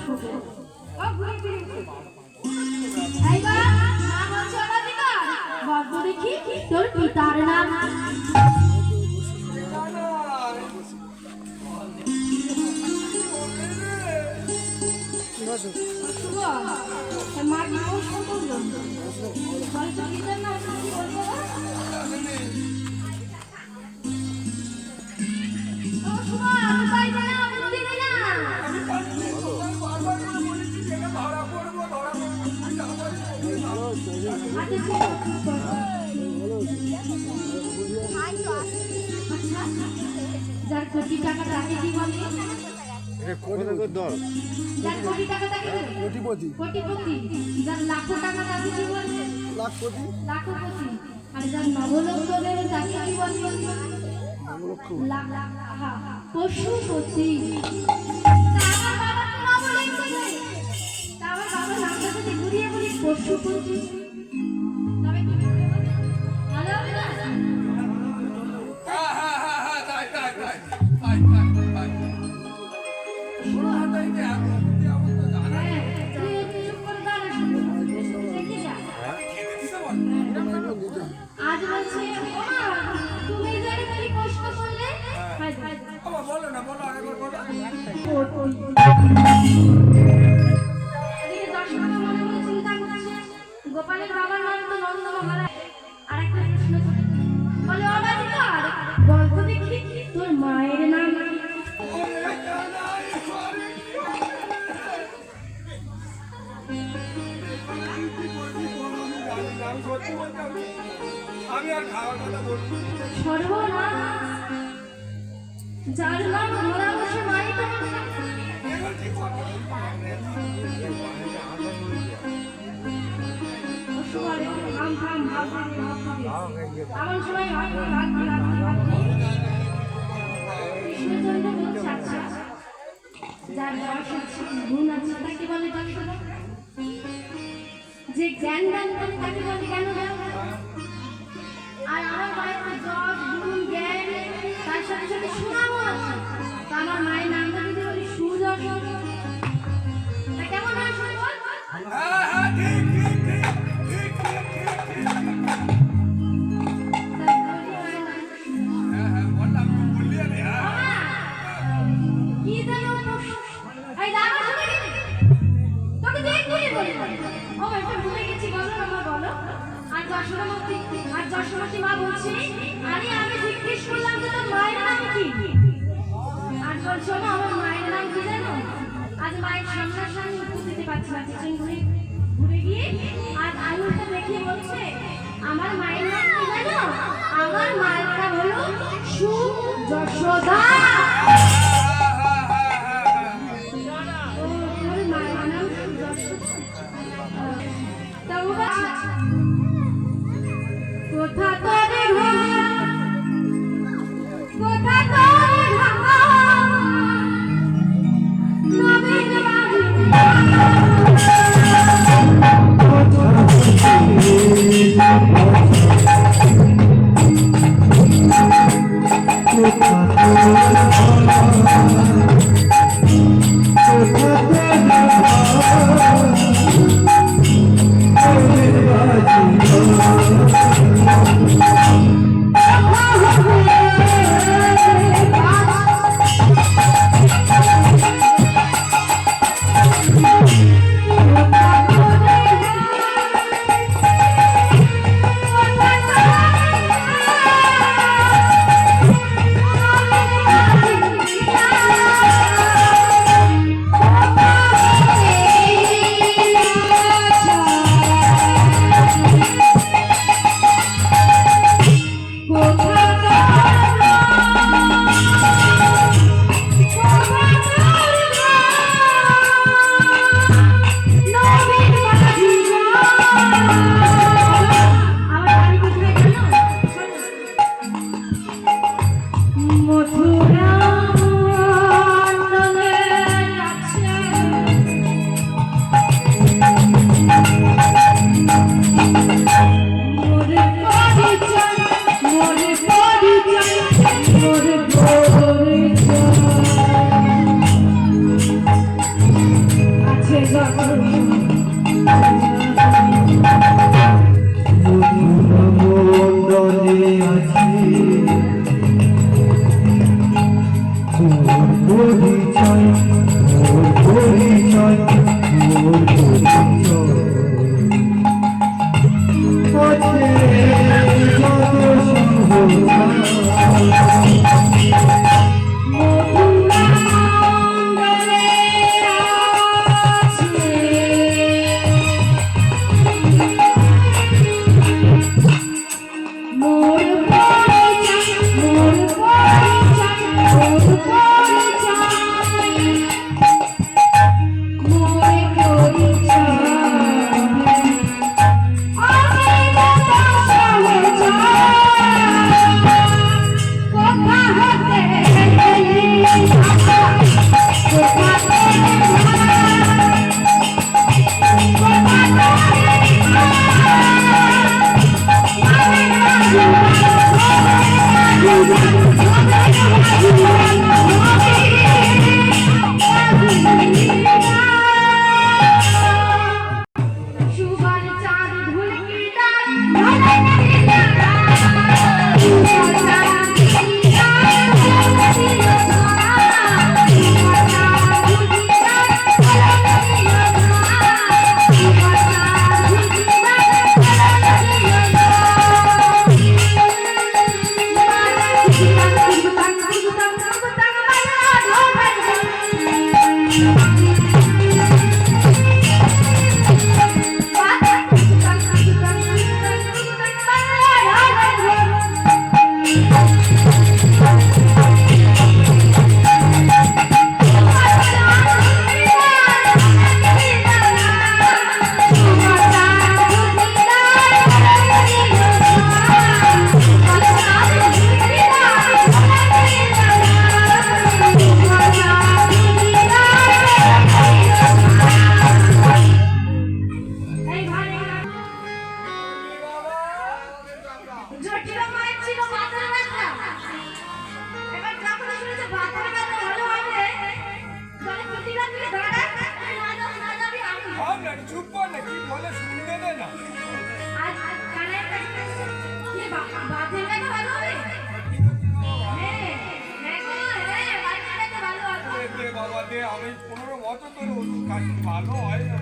শুধু দেখি তোর পিতার নাম যার কোটি টাকা তাকে কি বলে? যার কোটি টাকা তাকে কোটিপতি। যার লাখো টাকা তাকে কি বলে? লাখপতি। আর যার নবলক্ষ দেবে তাকে কি বলে? পশুপতি। আমার বাবা নামটা যদি ঘুরিয়ে বলি পশুপতি, তবে কি ভালো হবে না? আজ বলছে তুমি জানি কি কষ্ট করলে বলো না, বলো আরেকবার বলো। গোপালের বাবার নাম তো নন্দ মহারাজ। আরেকটা প্রশ্ন বলে অবাধিকার গল্প দেখি তোর মায়ের নাম সর্বনাম। যার নাম ঘোড়া বসে মাই তো আমার সবাই কৃষ্ণচন্দ্র বলছে আচ্ছা যার বয়স আছে গুণ আছে তাকে বলে যে জ্ঞান দান করে তাকে বলে জ্ঞান দান। আর আমার বাড়িতে যশ গুণ জ্ঞান তার সাথে সাথে সুনামও আছে। তো আমার মায়ের নামটা যদি বলি সুদর্শন, কেমন হয় সুন্দর? যশোমতী মা বলছে আরে আমি জিজ্ঞেস করলাম যে তোর মায়ের নাম কি? আর বলছো না আমার মায়ের নাম কি জানো? আজ মায়ের সামনাসামনি উত্তর দিতে পারছি না, পিছন ঘুরে গিয়ে আজ আঙুলটা দেখিয়ে বলছে আমার মায়ের নাম কি জানো? আমার মায়ের নাম হলো সুযশোদা। তোর মায়ের নাম সুযশোদা? কোথা তোরে কোথা তোরে নবীন আমি 15 বছর ধরে ওষুধ খাচ্ছি, ভালো হয় না।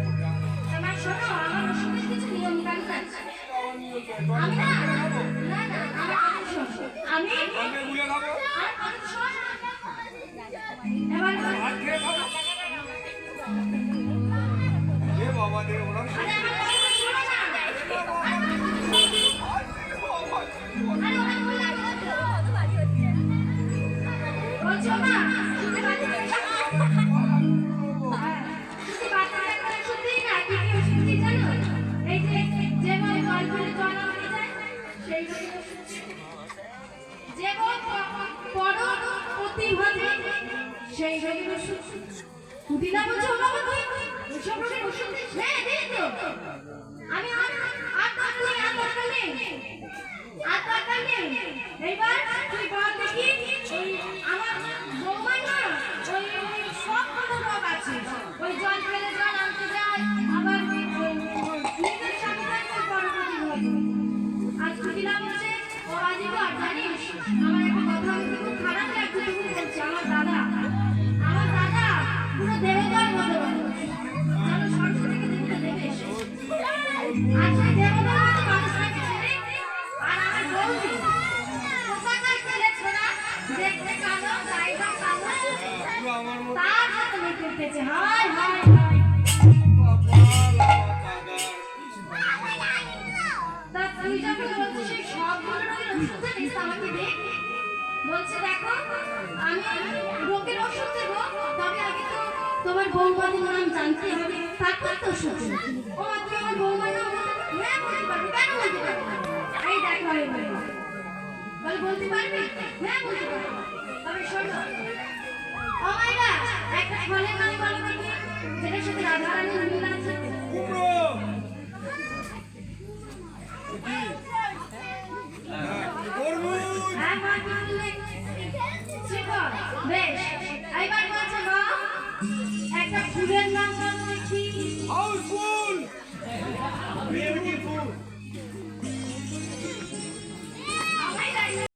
আমার শোনো, আমার ওষুধের কিছু নিয়ম কানুন আছে। আমি না, না না, আমি শোনো, আমি গুলে খাবো, আমি শোনো, এবার ভাত খেয়ে খাবো। এ বাবা রে, ওরা আরে আমার কথা শোনো না। আরে ওরা বললা বলছো মা, শুনতে পাচ্ছি না। শুনতে পাচ্ছি না, শুনতে না, কি কি শুনতে জানো? এই যে যেমন গল্পের জন্ম হয়ে যায়, সেই যেমন পড়ো প্রতিভাবে সেই রোগের ওষুধ দিনা বলছো বাবা তুই ওসব রোগের ওষুধ দিস? হ্যাঁ দিই তো। আমি আর দরকার নেই। এইবার তুই বল দেখি ওই আমার বৌমা না ওই সব কোনো রোগ আছে, ওই জল ফেলে জল আনতে যায়, আবার নিজের সাথে থাকতে বড় প্রতিভাবে। আর দিনা বলছে ও আজিবার জানিস আমার একটা কথা বলতে খুব খারাপ লাগছে, তুমি বলছি আমার দাদা পুরো দেবতার মতো মানুষ, যেন সরস্বতীকে দেখতে দেবে এসে। আর সেই দেবতার মতো মানুষটাকে ছেড়ে আর আমার বৌদি কোথাকার ছেলে ছোড়া, দেখতে কালো, গাইবা কালো, তার সাথে মেয়ে করতেছে। হায় হায় হায়। তা তুই যখন বলছিস সেই সবগুলো রোগের ওষুধ জানিস, আমাকে দেখ। বলছে দেখো আমি রোগের ওষুধ দেবো, তবে আগে তো তোমার বৌমাদের নাম জানতে হবে, তারপর তো ওষুধ। ও তুই আমার বৌমার নাম হ্যাঁ বলতে পারবি, কেন বলতে পারবি? এই দেখো বলে বলতে পারবি? হ্যাঁ বলতে পারবি। তবে শোনো ও মাইরা, একটা ফলের নাম বলো দেখি যেটার সাথে রাধারানীর মিল আছে। বেশ, এইবার বলছে মা একটা ফুলের নাম